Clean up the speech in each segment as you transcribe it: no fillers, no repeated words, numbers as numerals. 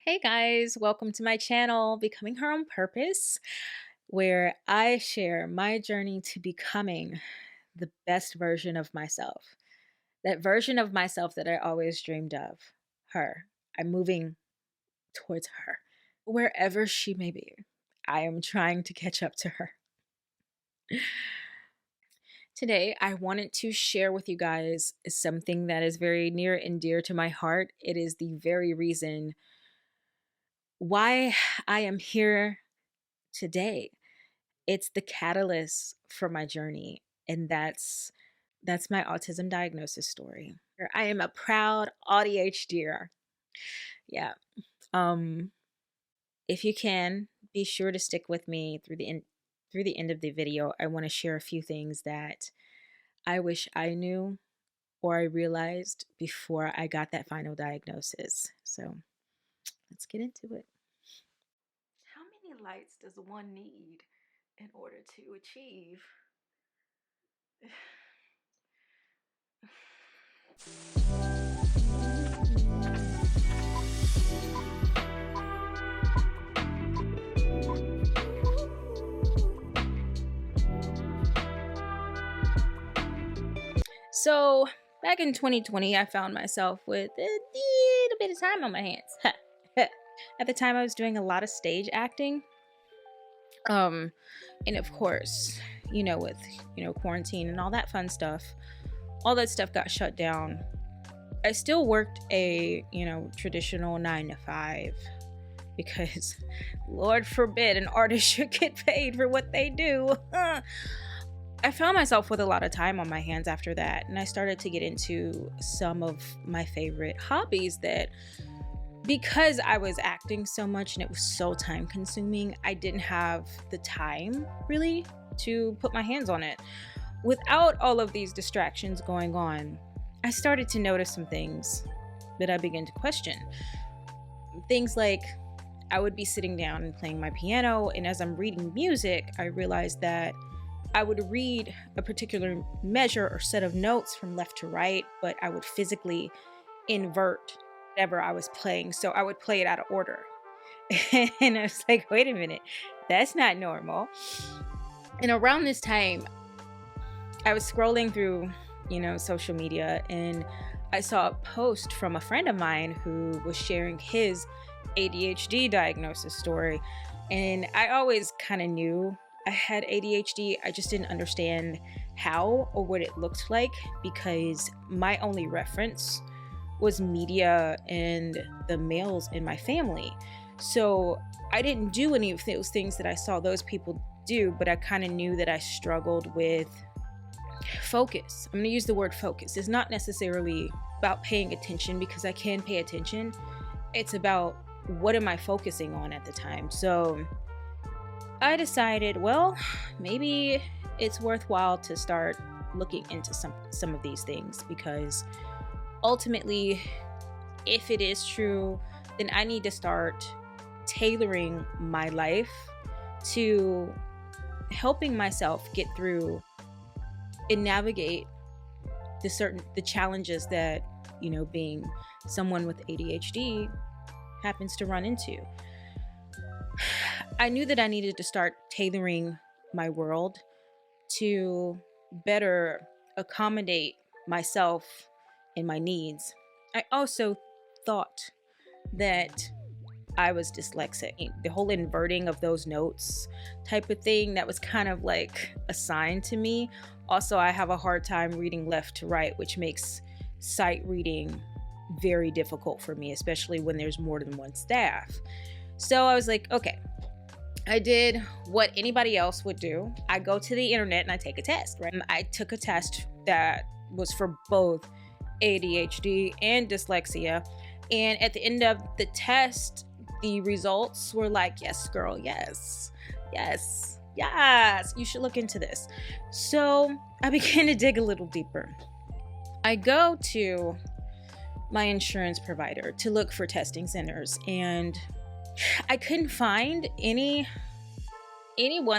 Hey guys, welcome to my channel, Becoming Her Own Purpose, where I share my journey to becoming the best version of myself. That version of myself that I always dreamed of. Her. I'm moving towards her. Wherever she may be, I am trying to catch up to her. Today, I wanted to share with you guys something that is very near and dear to my heart. It is the very reason why I am here today. It's the catalyst for my journey, and that's my autism diagnosis story. I am a proud ADHDer. Yeah. Um if you can, be sure to stick with me through the end of the video. I want to share a few things that I wish I knew or I realized before I got that final diagnosis. So, let's get into it. How many lights does one need in order to achieve? So, back in 2020, I found myself with a little bit of time on my hands. At the time, I was doing a lot of stage acting. And of course, with quarantine and all that fun stuff, all that stuff got shut down. I still worked a traditional 9 to 5 because, Lord forbid, an artist should get paid for what they do. I found myself with a lot of time on my hands after that, and I started to get into some of my favorite hobbies that, because I was acting so much and it was so time consuming, I didn't have the time really to put my hands on it. Without all of these distractions going on, I started to notice some things that I began to question. Things like I would be sitting down and playing my piano, and as I'm reading music, I realized that I would read a particular measure or set of notes from left to right, but I would physically invert whatever I was playing. So I would play it out of order. And I was like, wait a minute, that's not normal. And around this time, I was scrolling through, social media, and I saw a post from a friend of mine who was sharing his ADHD diagnosis story. And I always kind of knew I had ADHD. I just didn't understand how or what it looked like because my only reference was media and the males in my family. So I didn't do any of those things that I saw those people do, but I kind of knew that I struggled with focus. I'm going to use the word focus. It's not necessarily about paying attention because I can pay attention. It's about what am I focusing on at the time. So I decided, well, maybe it's worthwhile to start looking into some of these things because ultimately, if it is true, then I need to start tailoring my life to helping myself get through and navigate the challenges that being someone with ADHD happens to run into. I knew that I needed to start tailoring my world to better accommodate myself and my needs. I also thought that I was dyslexic. The whole inverting of those notes type of thing, that was kind of like assigned to me. Also, I have a hard time reading left to right, which makes sight reading very difficult for me, especially when there's more than one staff. So I was like, okay, I did what anybody else would do. I go to the internet and I take a test, right? I took a test that was for both ADHD and dyslexia. And at the end of the test, the results were like, yes, girl, yes, yes, yes, you should look into this. So I began to dig a little deeper. I go to my insurance provider to look for testing centers, and I couldn't find anyone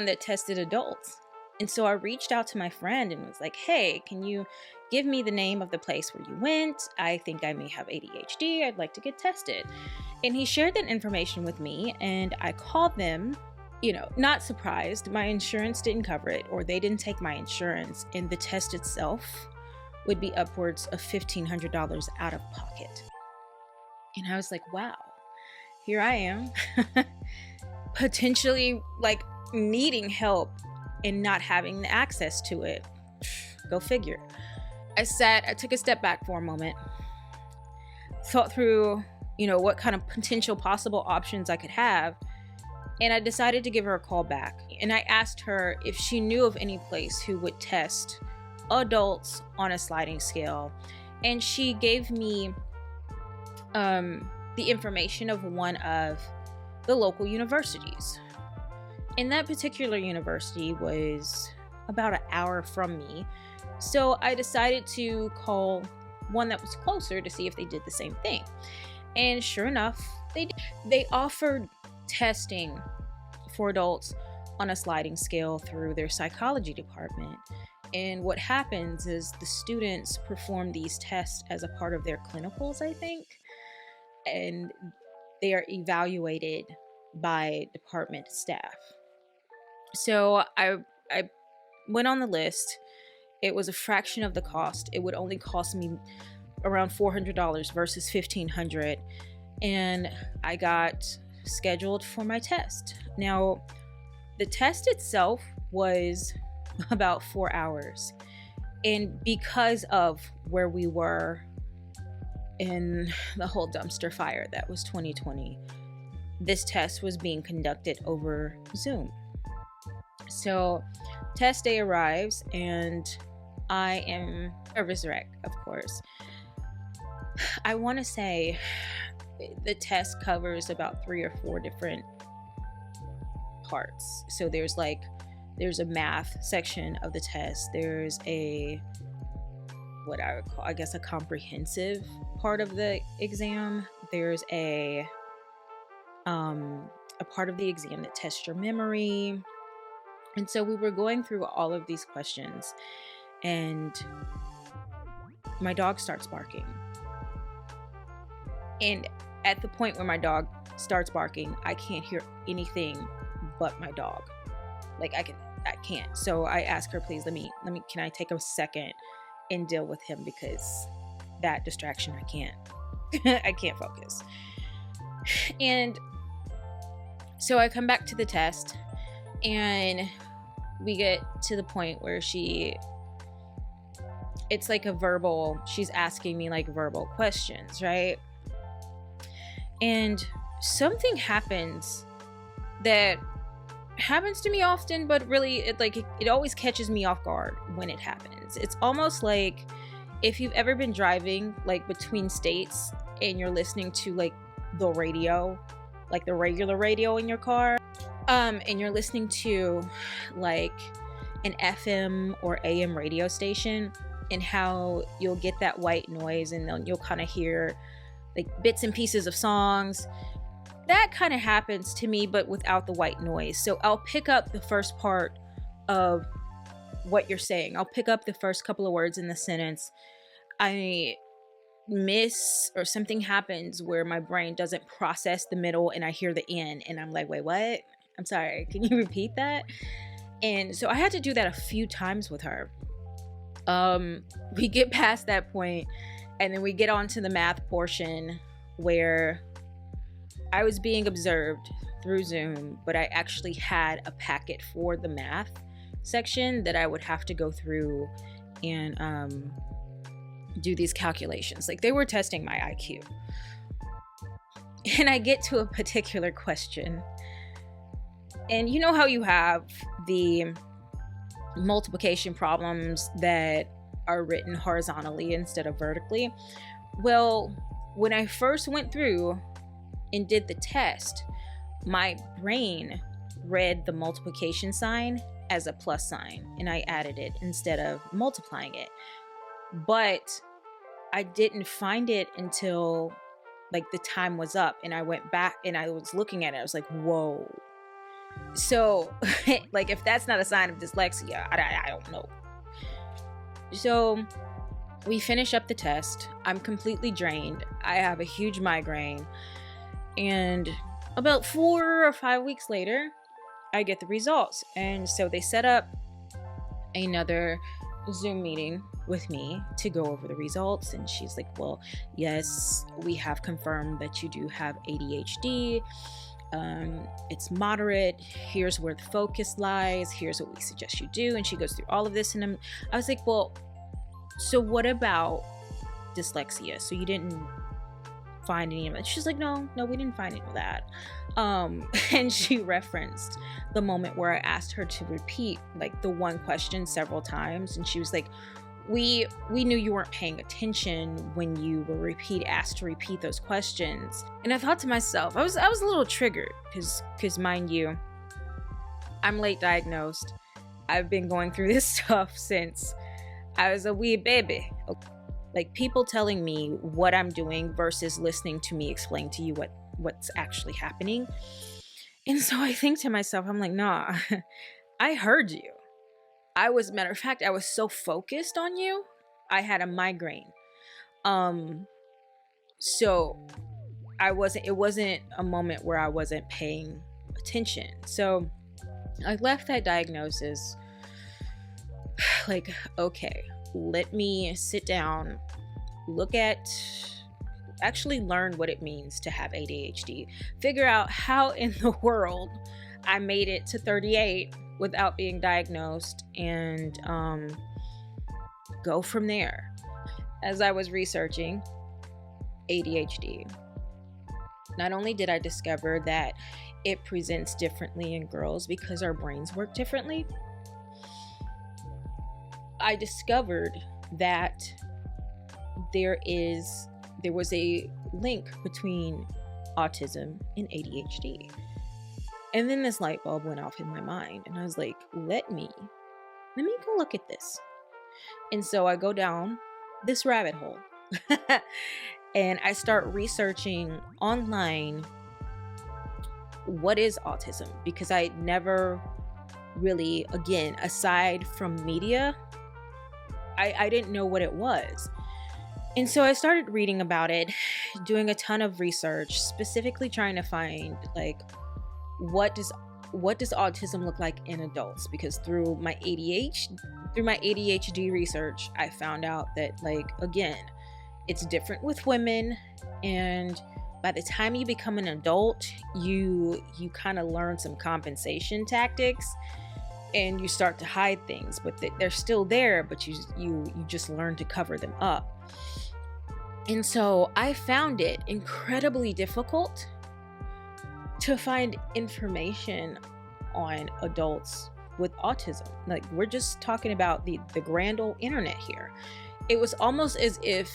that tested adults. And so I reached out to my friend and was like, hey, can you give me the name of the place where you went? I think I may have ADHD. I'd like to get tested. And he shared that information with me, and I called them, not surprised. My insurance didn't cover it, or they didn't take my insurance, and the test itself would be upwards of $1,500 out of pocket. And I was like, wow, here I am, potentially like needing help and not having access to it. Go figure. I took a step back for a moment, thought through, what kind of potential possible options I could have. And I decided to give her a call back. And I asked her if she knew of any place who would test adults on a sliding scale. And she gave me the information of one of the local universities. And that particular university was about an hour from me. So I decided to call one that was closer to see if they did the same thing. And sure enough, they did. They offered testing for adults on a sliding scale through their psychology department. And what happens is the students perform these tests as a part of their clinicals, I think. And they are evaluated by department staff. So I went on the list. It was a fraction of the cost. It would only cost me around $400 versus $1,500. And I got scheduled for my test. Now, the test itself was about 4 hours. And because of where we were in the whole dumpster fire that was 2020, this test was being conducted over Zoom. So test day arrives and I am nervous wreck, of course. I want to say the test covers about 3 or 4 different parts. So there's a math section of the test. There's what I would call, I guess, a comprehensive part of the exam. There's a part of the exam that tests your memory. And so we were going through all of these questions, and my dog starts barking. And at the point where my dog starts barking, I can't hear anything but my dog. Like I can't. So I ask her, please, can I take a second and deal with him, because that distraction, I can't focus. And so I come back to the test, and we get to the point where she's asking me like verbal questions, right? And something happens that happens to me often, but really it always catches me off guard when it happens. It's almost like if you've ever been driving like between states and you're listening to like the radio, like the regular radio in your car, and you're listening to like an FM or AM radio station, and how you'll get that white noise, and then you'll kind of hear like bits and pieces of songs. That kind of happens to me, but without the white noise. So I'll pick up the first part of what you're saying. I'll pick up the first couple of words in the sentence. I miss, or something happens where my brain doesn't process the middle, and I hear the end, and I'm like, wait, what? I'm sorry, can you repeat that? And so I had to do that a few times with her. We get past that point, and then we get on to the math portion where I was being observed through Zoom, but I actually had a packet for the math section that I would have to go through and do these calculations. Like, they were testing my IQ. And I get to a particular question. And you know how you have the multiplication problems that are written horizontally instead of vertically? Well, when I first went through and did the test, my brain read the multiplication sign as a plus sign, and I added it instead of multiplying it. But I didn't find it until like the time was up, and I went back and I was looking at it. I was like, whoa. So like, if that's not a sign of dyslexia, I don't know. So we finish up the test. I'm completely drained. I have a huge migraine. And about 4 or 5 weeks later, I get the results. And so they set up another Zoom meeting with me to go over the results. And she's like, well, yes, we have confirmed that you do have ADHD. It's moderate. Here's where the focus lies. Here's what we suggest you do. And she goes through all of this. And I was like, well, so what about dyslexia? So you didn't find any of it? She's like, no, we didn't find any of that. And she referenced the moment where I asked her to repeat like the one question several times, and she was like, we knew you weren't paying attention when you were asked to repeat those questions. And I thought to myself, I was a little triggered because mind you, I'm late diagnosed. I've been going through this stuff since I was a wee baby. Like, people telling me what I'm doing versus listening to me explain to you what's actually happening. And so I think to myself, I'm like, nah, I heard you. Matter of fact, I was so focused on you, I had a migraine. So it wasn't a moment where I wasn't paying attention. So I left that diagnosis like, okay, let me sit down, actually learn what it means to have ADHD, figure out how in the world I made it to 38 without being diagnosed, and go from there. As I was researching ADHD, not only did I discover that it presents differently in girls because our brains work differently, I discovered that there was a link between autism and ADHD. And then this light bulb went off in my mind, and I was like, let me go look at this. And so I go down this rabbit hole and I start researching online what is autism, because I never really, again, aside from media, I didn't know what it was. And so I started reading about it, doing a ton of research, specifically trying to find like what does autism look like in adults, because through my ADHD research, I found out that, like, again, it's different with women, and by the time you become an adult, you kind of learn some compensation tactics, and you start to hide things, but they're still there, but you just learn to cover them up. And so I found it incredibly difficult to find information on adults with autism. Like, we're just talking about the grand old internet here. It was almost as if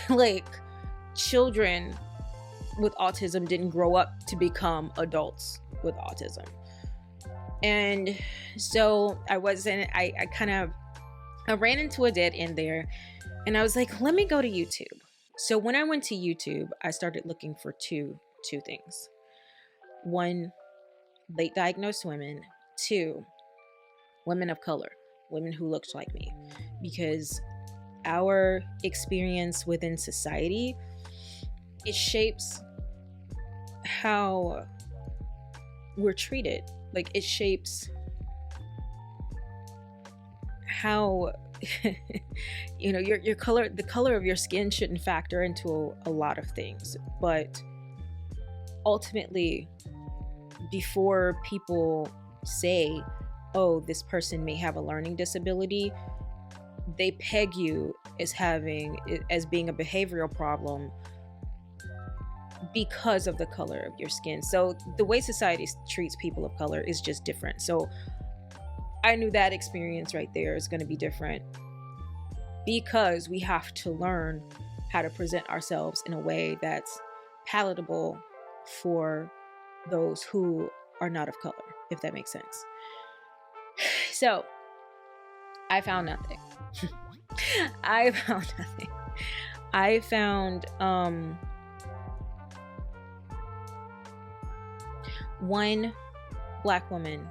like children with autism didn't grow up to become adults with autism. And so I ran into a dead end there, and I was like, let me go to YouTube. So when I went to YouTube, I started looking for two things. One, late diagnosed women. Two, women of color, women who looked like me, because our experience within society, it shapes how we're treated. Like, it shapes how your color, the color of your skin shouldn't factor into a lot of things, but ultimately, before people say, oh, this person may have a learning disability, they peg you as being a behavioral problem because of the color of your skin. So the way society treats people of color is just different. So I knew that experience right there is going to be different, because we have to learn how to present ourselves in a way that's palatable for those who are not of color, if that makes sense. So I found nothing. I found one Black woman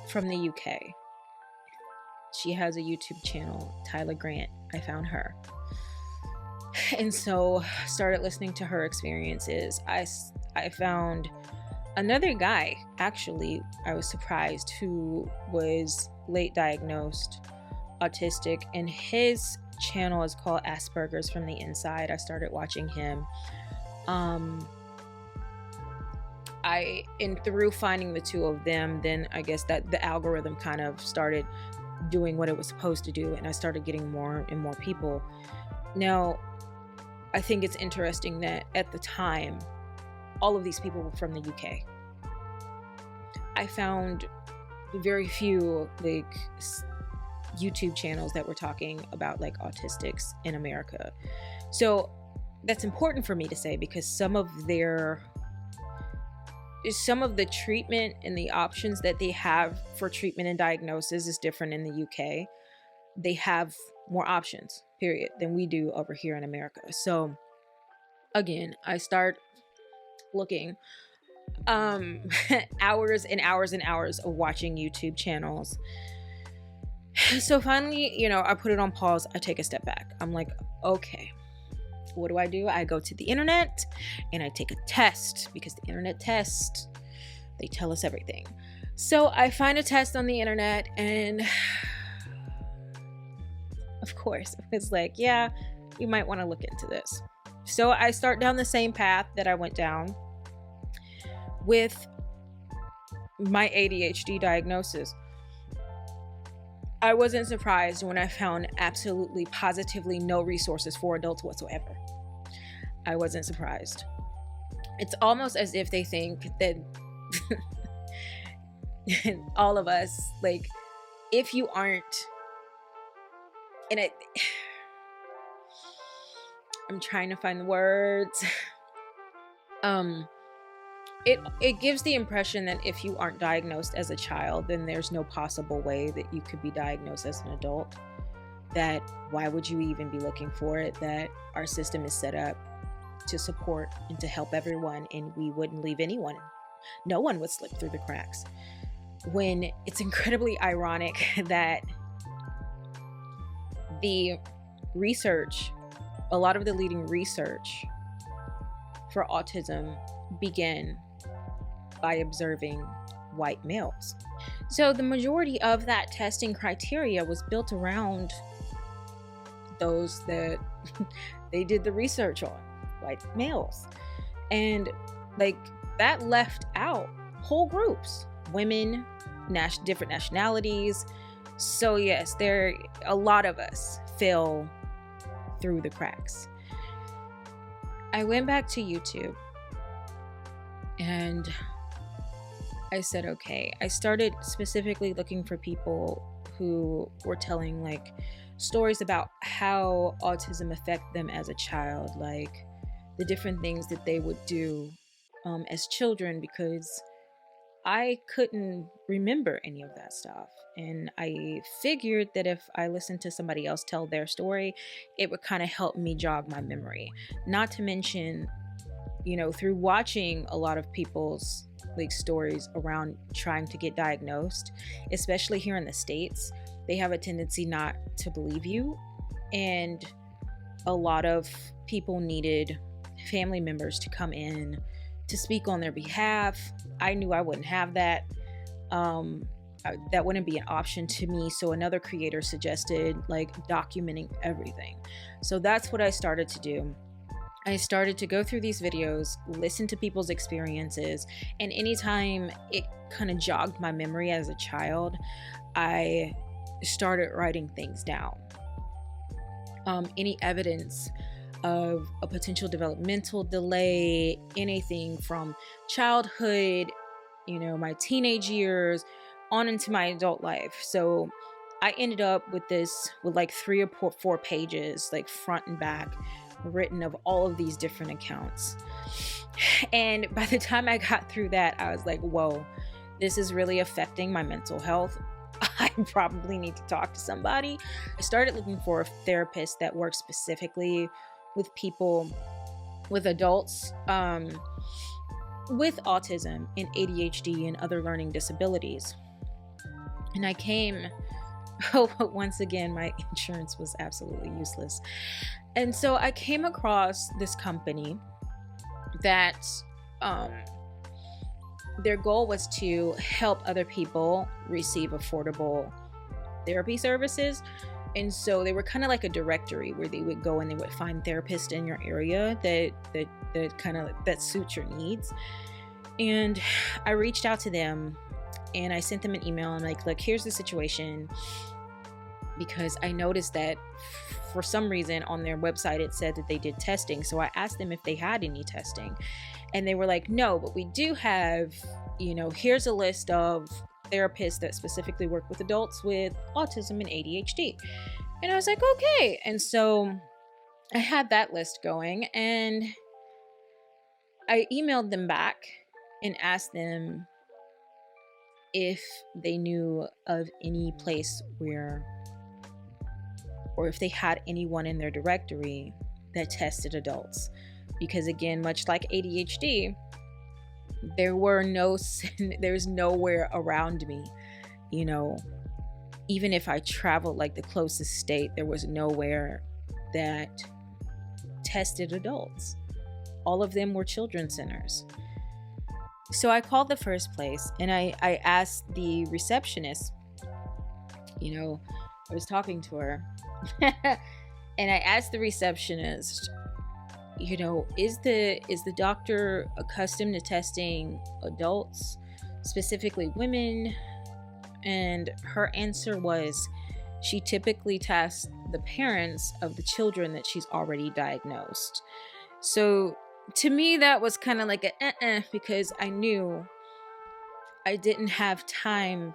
from the UK. She has a YouTube channel, Tyler Grant. I found her. And so started listening to her experiences. I found another guy, actually, I was surprised, who was late diagnosed autistic, and his channel is called Asperger's from the Inside. I started watching him. And through finding the two of them, then I guess that the algorithm kind of started doing what it was supposed to do, and I started getting more and more people. Now, I think it's interesting that at the time, all of these people were from the UK. I found very few like YouTube channels that were talking about like autistics in America. So that's important for me to say, because some of the treatment and the options that they have for treatment and diagnosis is different in the UK. They have more options, period, than we do over here in America. So again, I start looking hours and hours and hours of watching YouTube channels. So finally, I put it on pause. I take a step back. I'm like, okay, what do? I go to the internet and I take a test, because the internet test, they tell us everything. So I find a test on the internet, and of course it was like, yeah, you might want to look into this. So I start down the same path that I went down with my ADHD diagnosis. I wasn't surprised when I found absolutely positively no resources for adults whatsoever. I wasn't surprised. It's almost as if they think that all of us, like, if you aren't in it, I'm trying to find the words. It gives the impression that if you aren't diagnosed as a child, then there's no possible way that you could be diagnosed as an adult. That why would you even be looking for it? That our system is set up to support and to help everyone, and we wouldn't leave anyone. No one would slip through the cracks. When it's incredibly ironic that the research, a lot of the leading research for autism began by observing white males. So the majority of that testing criteria was built around those that they did the research on, white males. And like that left out whole groups, women, different nationalities. So yes, a lot of us fell through the cracks. I went back to YouTube and I said, okay, I started specifically looking for people who were telling like stories about how autism affected them as a child, like the different things that they would do as children, because I couldn't remember any of that stuff. And I figured that if I listened to somebody else tell their story, it would kind of help me jog my memory. Not to mention, through watching a lot of people's like stories around trying to get diagnosed, especially here in the States, they have a tendency not to believe you. And a lot of people needed family members to come in to speak on their behalf. I knew I wouldn't have that. That wouldn't be an option to me. So another creator suggested like documenting everything. So that's what I started to do. I started to go through these videos, listen to people's experiences, and anytime it kind of jogged my memory as a child, I started writing things down. Any evidence of a potential developmental delay, anything from childhood, my teenage years, on into my adult life. So I ended up with like 3 or 4 pages, like front and back, written of all of these different accounts. And by the time I got through that, I was like, whoa, this is really affecting my mental health. I probably need to talk to somebody. I started looking for a therapist that works specifically with people, with adults with autism and ADHD and other learning disabilities. And I came But once again, my insurance was absolutely useless. And so I came across this company that their goal was to help other people receive affordable therapy services. And so they were kind of like a directory where they would go and they would find therapists in your area that kind of that suits your needs. And I reached out to them and I sent them an email. I'm like, look, here's the situation, because I noticed that for some reason on their website it said that they did testing. So I asked them if they had any testing, and they were like, no, but we do have, here's a list of therapists that specifically work with adults with autism and ADHD. And I was like, okay. And so I had that list going, and I emailed them back and asked them if they knew of any place where, or if they had anyone in their directory that tested adults. Because again, much like ADHD, there's nowhere around me, even if I traveled like the closest state, there was nowhere that tested adults. All of them were children's centers. So I called the first place and I asked the receptionist, I was talking to her and I asked the receptionist, is the doctor accustomed to testing adults, specifically women? And her answer was, she typically tests the parents of the children that she's already diagnosed. So to me, that was kind of like because I knew I didn't have time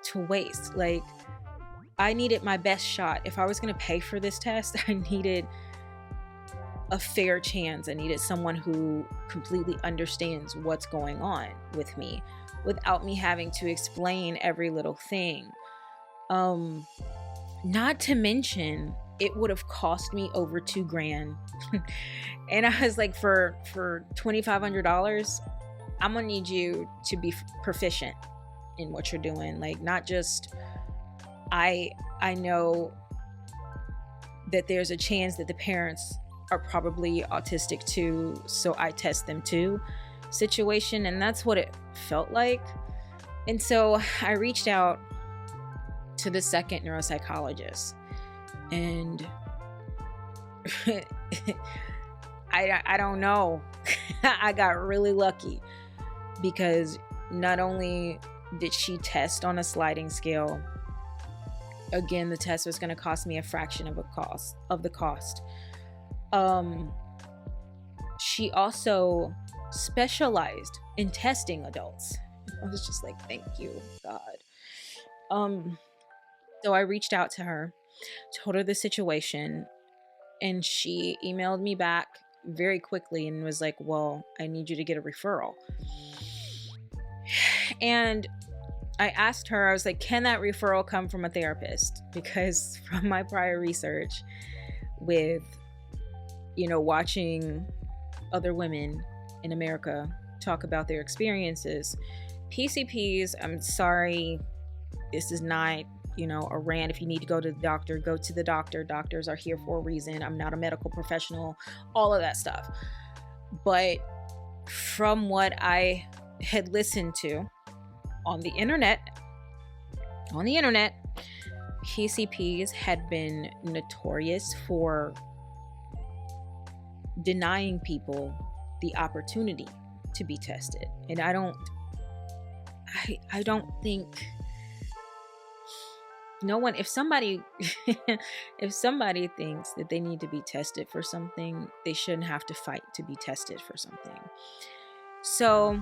to waste. Like, I needed my best shot. If I was going to pay for this test, I needed a fair chance. I needed someone who completely understands what's going on with me without me having to explain every little thing. Not to mention, it would have cost me over $2,000. And I was like, for $2,500, I'm gonna need you to be proficient in what you're doing. Like, not just, I know that there's a chance that the parents are probably autistic too, so I test them too situation. And that's what it felt like. And so I reached out to the second neuropsychologist, and I don't know. I got really lucky, because not only did she test on a sliding scale, again, the test was going to cost me a fraction of the cost. She also specialized in testing adults. I was just like, thank you, God. So I reached out to her, told her the situation, and she emailed me back very quickly and was like, well, I need you to get a referral. And I asked her, I was like, can that referral come from a therapist? Because from my prior research with, watching other women in America talk about their experiences, PCPs, I'm sorry, this is not, a rant. If you need to go to the doctor, go to the doctor. Doctors are here for a reason. I'm not a medical professional, all of that stuff. But from what I had listened to on the internet, PCPs had been notorious for denying people the opportunity to be tested. And I don't think no one, if somebody thinks that they need to be tested for something, they shouldn't have to fight to be tested for something. So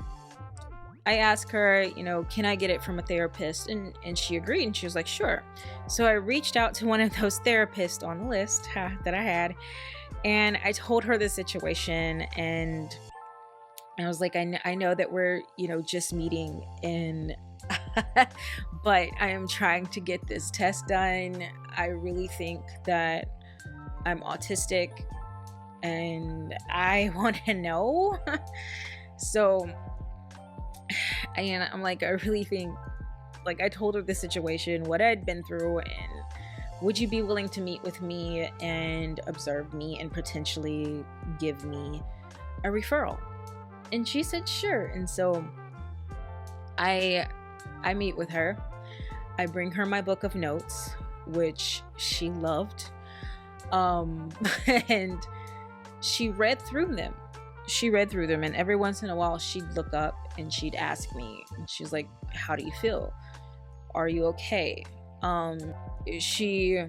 I asked her, can I get it from a therapist? And she agreed, and she was like, sure. So I reached out to one of those therapists on the list that I had, and I told her the situation, and I was like, I know that we're, just meeting but I am trying to get this test done. I really think that I'm autistic and I want to know. So, and I'm like, I really think Like, I told her the situation, what I'd been through, and would you be willing to meet with me and observe me and potentially give me a referral? And she said sure. And so I meet with her. I bring her my book of notes, which she loved. And she read through them. And every once in a while she'd look up and she'd ask me, and she's like, how do you feel? Are you okay? She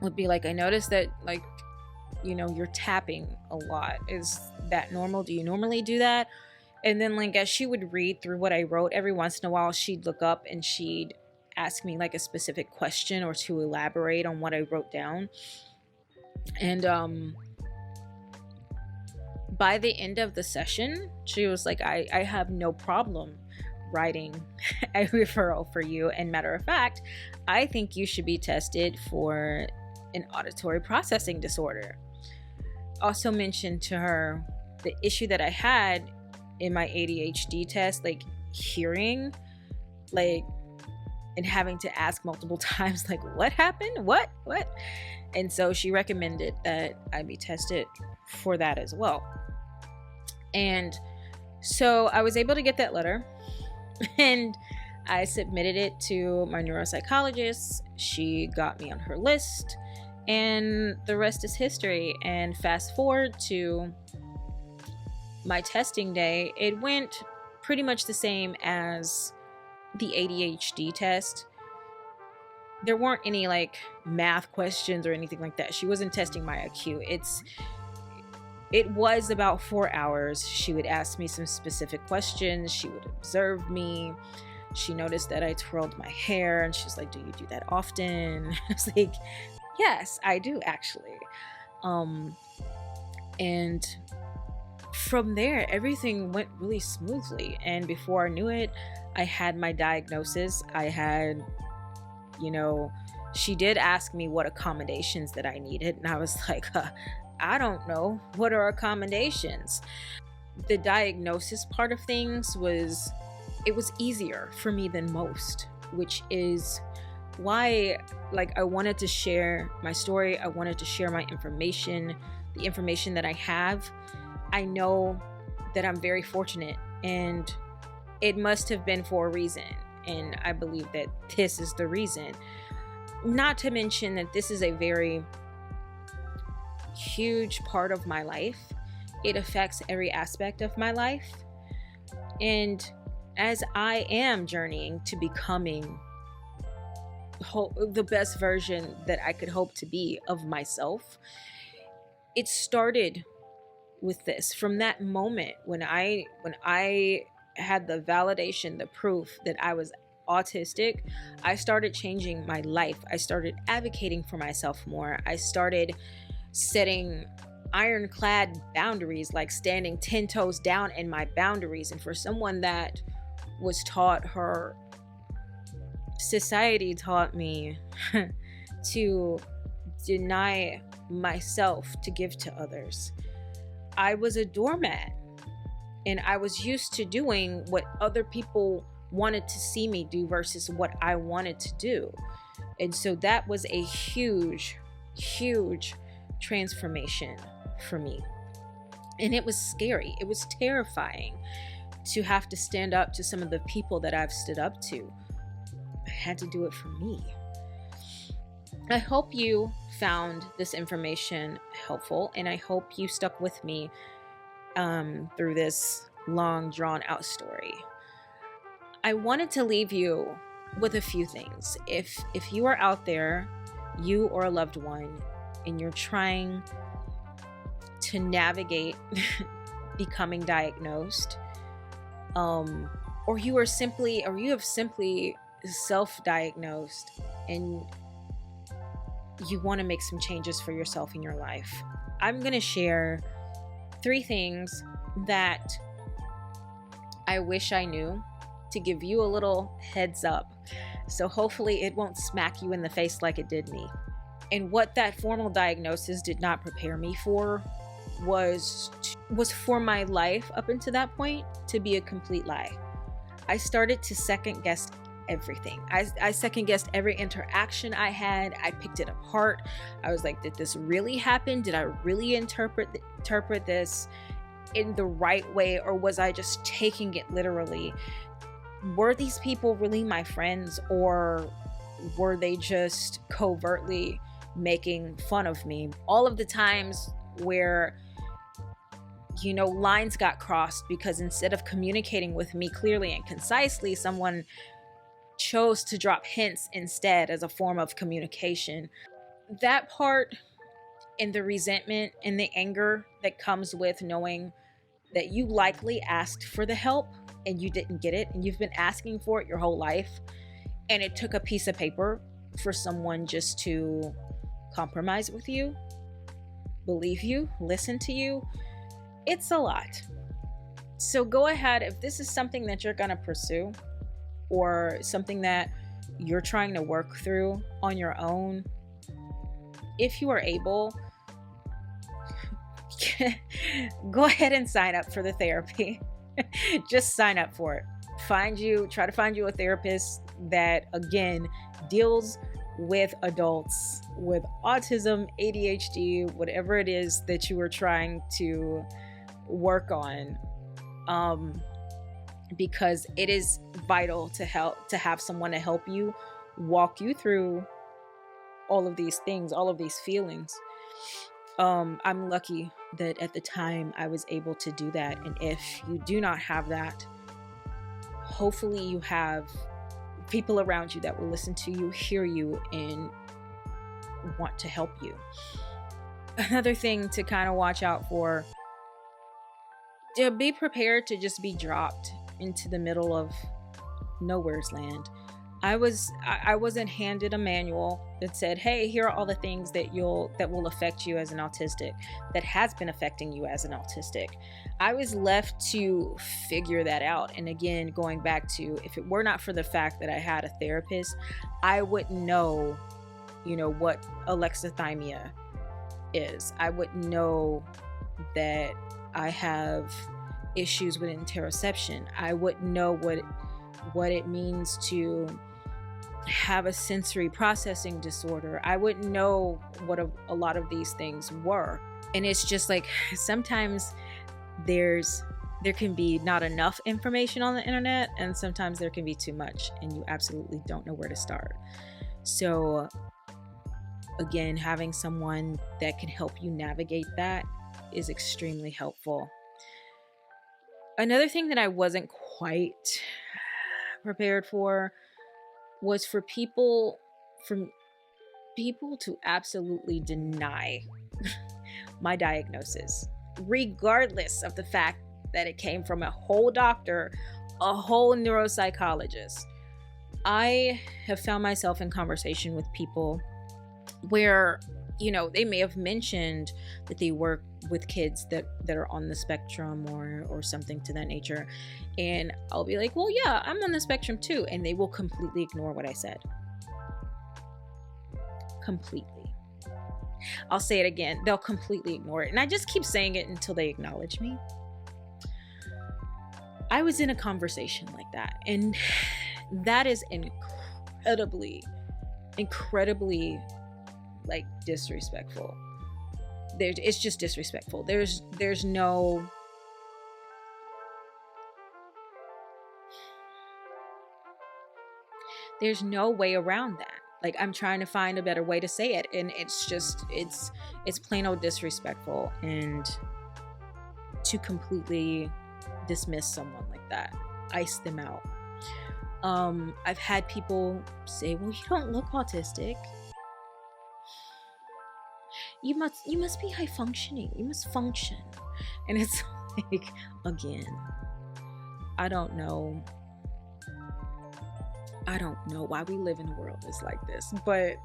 would be like, I noticed that, like, you know, you're tapping a lot. Is that normal? Do you normally do that? And then, like, as she would read through what I wrote, every once in a while she'd look up and she'd ask me like a specific question or to elaborate on what I wrote down. And by the end of the session, she was like, I have no problem writing a referral for you. And matter of fact, I think you should be tested for an auditory processing disorder. Also mentioned to her the issue that I had in my ADHD test, like hearing, like, and having to ask multiple times, like, what happened? What? And so she recommended that I be tested for that as well. And so I was able to get that letter and I submitted it to my neuropsychologist. She got me on her list, and the rest is history. And fast forward to my testing day, it went pretty much the same as the ADHD test. There weren't any like math questions or anything like that. She wasn't testing my IQ. It was about 4 hours. She would ask me some specific questions. She would observe me. She noticed that I twirled my hair, and she's like, do you do that often? I was like, yes, I do actually. And from there, everything went really smoothly. And before I knew it, I had my diagnosis. I had, you know, she did ask me what accommodations that I needed. And I was like, I don't know. What are accommodations? The diagnosis part of things was easier for me than most, which is why, like, I wanted to share my story. I wanted to share my information, the information that I have. I know that I'm very fortunate, and it must have been for a reason. And I believe that this is the reason. Not to mention that this is a very huge part of my life. It affects every aspect of my life. And as I am journeying to becoming the best version that I could hope to be of myself, it started with this. From that moment when I had the validation, the proof that I was autistic, I started changing my life. I started advocating for myself more. I started setting ironclad boundaries, like standing 10 toes down in my boundaries. And for someone that was taught, her society taught me to deny myself to give to others, I was a doormat, and I was used to doing what other people wanted to see me do versus what I wanted to do. And so that was a huge transformation for me. And it was scary. It was terrifying to have to stand up to some of the people that I've stood up to. I had to do it for me. I hope you found this information helpful, and I hope you stuck with me through this long, drawn-out story. I wanted to leave you with a few things. If you are out there, you or a loved one, and you're trying to navigate becoming diagnosed, or you have simply self-diagnosed and you want to make some changes for yourself in your life, I'm going to share 3 things that I wish I knew to give you a little heads up. So hopefully it won't smack you in the face like it did me. And what that formal diagnosis did not prepare me for was for my life up until that point to be a complete lie. I started to second guess everything. I second guessed every interaction I had. I picked it apart. I was like, did this really happen? Did I really interpret this in the right way, or was I just taking it literally? Were these people really my friends, or were they just covertly making fun of me? All of the times where, you know, lines got crossed because instead of communicating with me clearly and concisely, someone chose to drop hints instead as a form of communication. That part, and the resentment and the anger that comes with knowing that you likely asked for the help and you didn't get it, and you've been asking for it your whole life, and it took a piece of paper for someone just to compromise with you, believe you, listen to you. It's a lot. So go ahead, if this is something that you're going to pursue, or something that you're trying to work through on your own, if you are able, go ahead and sign up for the therapy. Just sign up for it. Try to find you a therapist that, again, deals with adults with autism, ADHD, whatever it is that you are trying to work on. Because it is vital to have someone to help you walk you through all of these things, all of these feelings. I'm lucky that at the time I was able to do that. And if you do not have that, hopefully you have people around you that will listen to you, hear you, and want to help you. Another thing to kind of watch out for, be prepared to just be dropped into the middle of nowhere's land. I wasn't handed a manual that said, hey, here are all the things that will affect you as an autistic, that has been affecting you as an autistic. I was left to figure that out. And again, going back to, if it were not for the fact that I had a therapist, I wouldn't know, what alexithymia is. I wouldn't know that I have issues with interoception. I wouldn't know what it means to have a sensory processing disorder. I wouldn't know what a lot of these things were. And it's just like, sometimes there can be not enough information on the internet, and sometimes there can be too much, and you absolutely don't know where to start. So again, having someone that can help you navigate that is extremely helpful. Another thing that I wasn't quite prepared for was for people to absolutely deny my diagnosis, regardless of the fact that it came from a whole doctor, a whole neuropsychologist. I have found myself in conversation with people where, they may have mentioned that they work with kids that are on the spectrum or something to that nature. And I'll be like, well, yeah, I'm on the spectrum too. And they will completely ignore what I said. Completely. I'll say it again. They'll completely ignore it. And I just keep saying it until they acknowledge me. I was in a conversation like that. And that is incredibly disrespectful. It's just disrespectful. There's no way around that. Like, I'm trying to find a better way to say it, and it's plain old disrespectful. And to completely dismiss someone like that, ice them out. I've had people say, well, you don't look autistic. You must be high functioning. You must function. And it's like, again, I don't know why we live in a world that's like this, but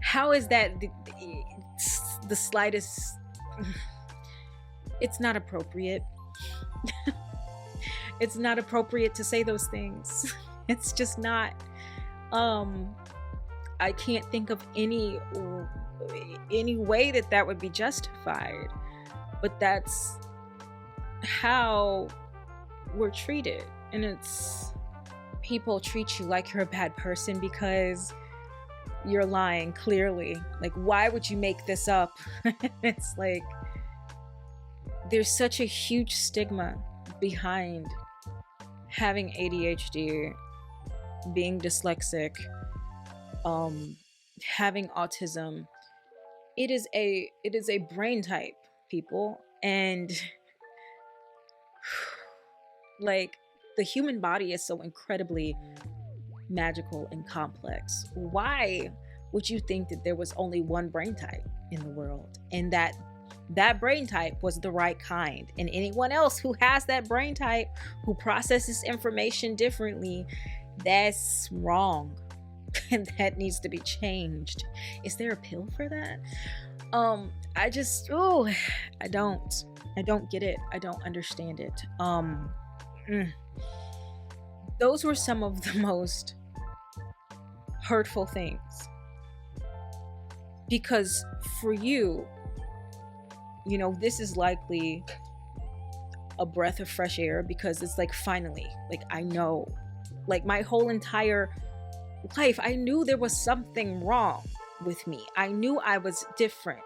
how is that the slightest? It's not appropriate. It's not appropriate to say those things. It's just not. I can't think of any way that would be justified, but that's how we're treated, and it's people treat you like you're a bad person because you're lying clearly. Like, why would you make this up? It's like there's such a huge stigma behind having ADHD, being dyslexic, having autism. It is a brain type, people, and like the human body is so incredibly magical and complex. Why would you think that there was only one brain type in the world, and that brain type was the right kind, and anyone else who has that brain type, who processes information differently, that's wrong? And that needs to be changed. Is there a pill for that? I don't get it. I don't understand it. Those were some of the most hurtful things, because for you, you know, this is likely a breath of fresh air, because it's like, finally, like, I know, like, my whole entire life, I knew there was something wrong with me. I knew I was different.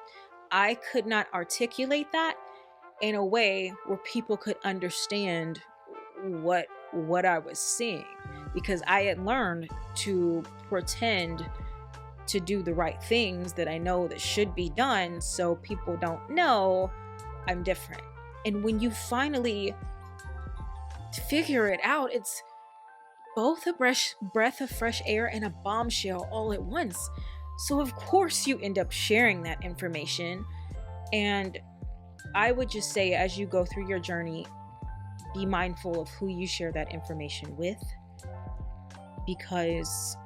I could not articulate that in a way where people could understand what I was seeing, because I had learned to pretend to do the right things that I know that should be done, so people don't know I'm different. And when you finally figure it out, it's both a breath of fresh air and a bombshell all at once. So of course you end up sharing that information. And I would just say, as you go through your journey, be mindful of who you share that information with, because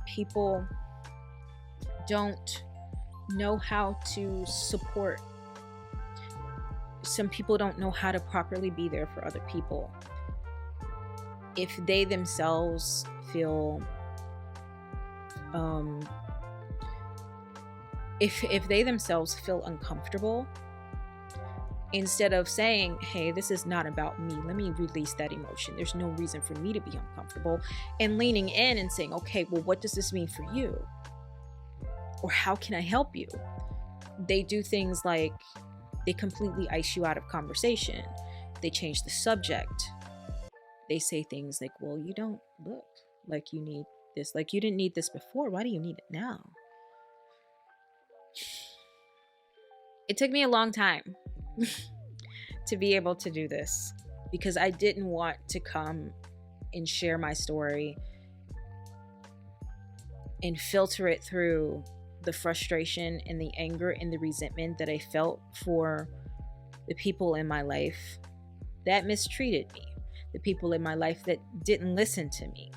people don't know how to support. Some people don't know how to properly be there for other people. If they themselves feel if they themselves feel uncomfortable, instead of saying, hey, this is not about me, let me release that emotion, there's no reason for me to be uncomfortable, and leaning in and saying, okay, well, what does this mean for you? Or how can I help you? They do things like they completely ice you out of conversation. They change the subject. They say things like, well, you don't look like you need this. Like, you didn't need this before. Why do you need it now? It took me a long time to be able to do this, because I didn't want to come and share my story and filter it through the frustration and the anger and the resentment that I felt for the people in my life that mistreated me, the people in my life that didn't listen to me,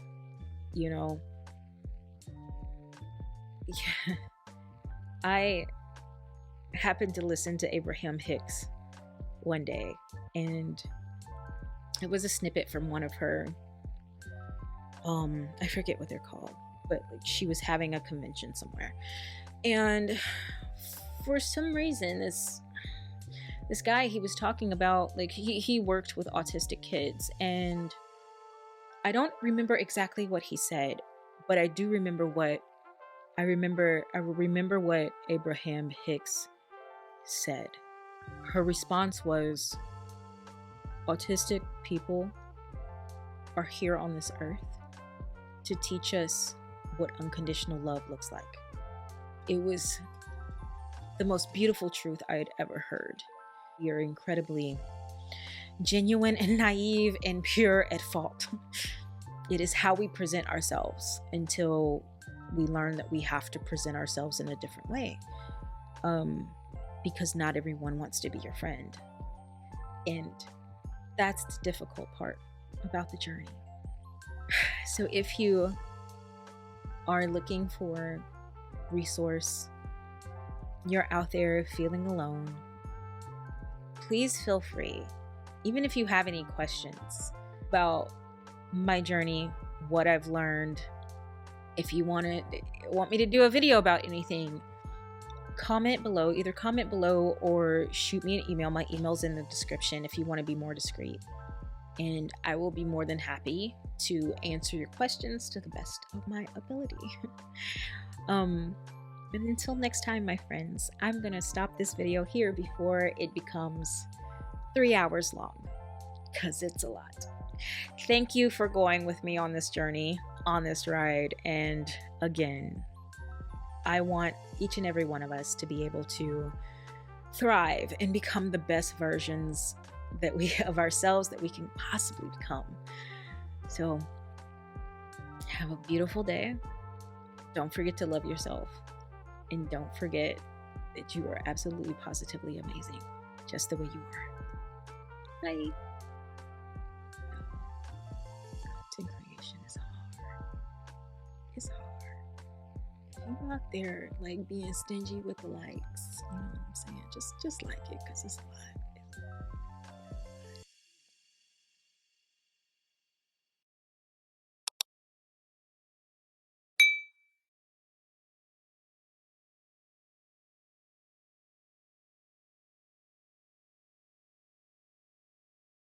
you know. Yeah. I happened to listen to Abraham Hicks one day, and it was a snippet from one of her I forget what they're called, but like, she was having a convention somewhere, and for some reason this guy, he was talking about, like, he worked with autistic kids, and I don't remember exactly what he said, but I do remember what I remember what Abraham Hicks said. Her response was, autistic people are here on this earth to teach us what unconditional love looks like. It was the most beautiful truth I had ever heard. We are incredibly genuine and naive and pure at fault. It is how we present ourselves until we learn that we have to present ourselves in a different way. Because not everyone wants to be your friend. And that's the difficult part about the journey. So if you are looking for resource, you're out there feeling alone, please feel free. Even if you have any questions about my journey, what I've learned, if you want me to do a video about anything, comment below. Either comment below or shoot me an email. My email's in the description if you want to be more discreet. and I will be more than happy to answer your questions to the best of my ability. But until next time, my friends, I'm gonna stop this video here before it becomes 3 hours long, because it's a lot. Thank you for going with me on this journey, on this ride, and again, I want each and every one of us to be able to thrive and become the best versions that we of ourselves that we can possibly become. So have a beautiful day. Don't forget to love yourself, and don't forget that you are absolutely positively amazing just the way you are. Bye. Content creation is hard. It's hard. If you're out there like being stingy with the likes, you know what I'm saying, just like it, because it's a lot.